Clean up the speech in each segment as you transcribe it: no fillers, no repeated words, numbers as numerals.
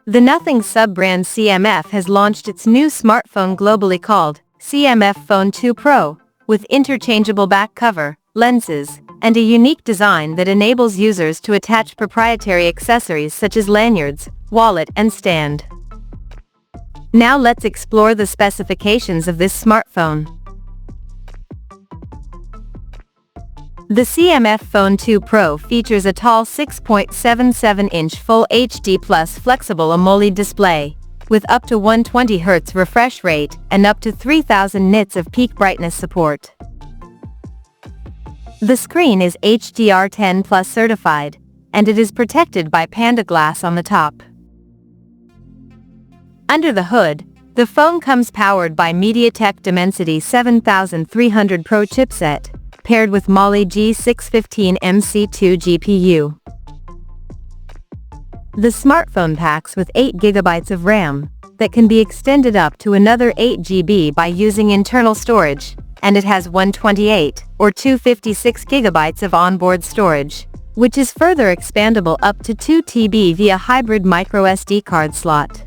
The Nothing sub-brand CMF has launched its new smartphone globally called CMF Phone 2 Pro, with interchangeable back cover, lenses, and a unique design that enables users to attach proprietary accessories such as lanyards, wallet, and stand. Now let's explore the specifications of this smartphone. The CMF Phone 2 Pro features a tall 6.77-inch Full HD Plus flexible AMOLED display, with up to 120Hz refresh rate and up to 3000 nits of peak brightness support. The screen is HDR10 Plus certified, and it is protected by Panda Glass on the top. Under the hood, the phone comes powered by MediaTek Dimensity 7300 Pro chipset, paired with Mali G615 MC2 GPU. The smartphone packs with 8 GB of RAM, that can be extended up to another 8 GB by using internal storage, and it has 128 or 256 GB of onboard storage, which is further expandable up to 2 TB via hybrid microSD card slot.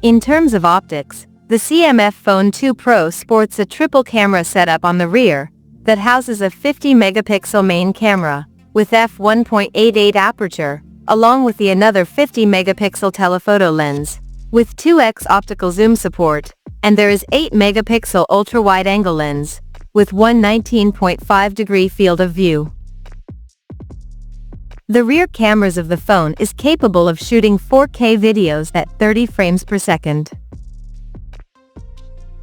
In terms of optics, the CMF Phone 2 Pro sports a triple camera setup on the rear, that houses a 50-megapixel main camera, with f1.88 aperture, along with another 50-megapixel telephoto lens, with 2x optical zoom support, and there is 8-megapixel ultra-wide-angle lens, with 119.5-degree field of view. The rear cameras of the phone is capable of shooting 4K videos at 30 frames per second.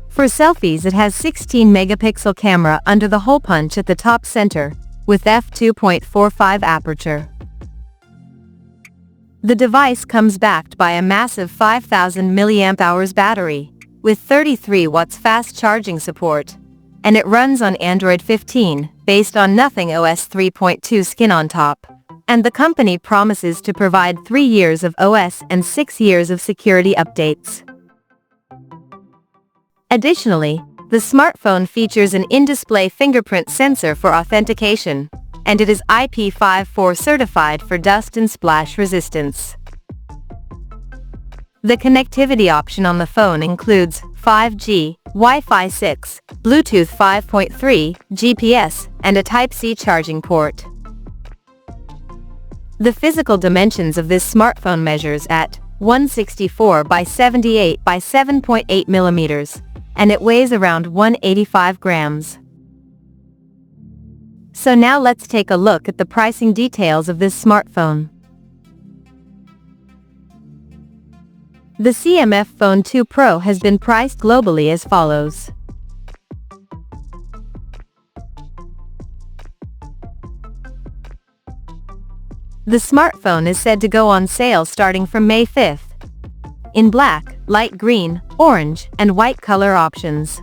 For selfies, it has 16-megapixel camera under the hole punch at the top center, with f2.45 aperture. The device comes backed by a massive 5000 mAh battery, with 33 watts fast charging support, and it runs on Android 15, based on Nothing OS 3.2 skin on top, and the company promises to provide 3 years of OS and 6 years of security updates. Additionally, the smartphone features an in-display fingerprint sensor for authentication, and it is IP54 certified for dust and splash resistance. The connectivity option on the phone includes 5G, Wi-Fi 6, Bluetooth 5.3, GPS, and a Type-C charging port. The physical dimensions of this smartphone measures at 164 by 78 by 7.8 millimeters, and it weighs around 185 grams. So now let's take a look at the pricing details of this smartphone. The CMF Phone 2 Pro has been priced globally as follows. The smartphone is said to go on sale starting from May 5th, in black, light green, orange, and white color options.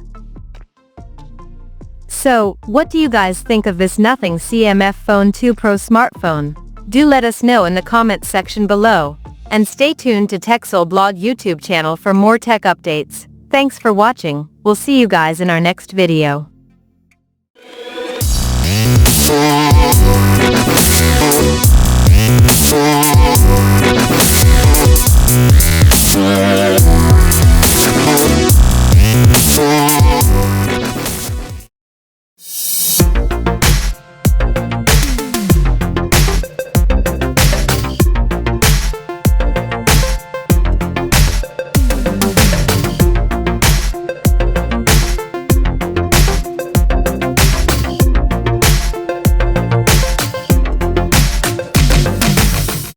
So, what do you guys think of this Nothing CMF Phone 2 Pro smartphone? Do let us know in the comments section below, and stay tuned to TechSole Blog YouTube channel for more tech updates. Thanks for watching, we'll see you guys in our next video.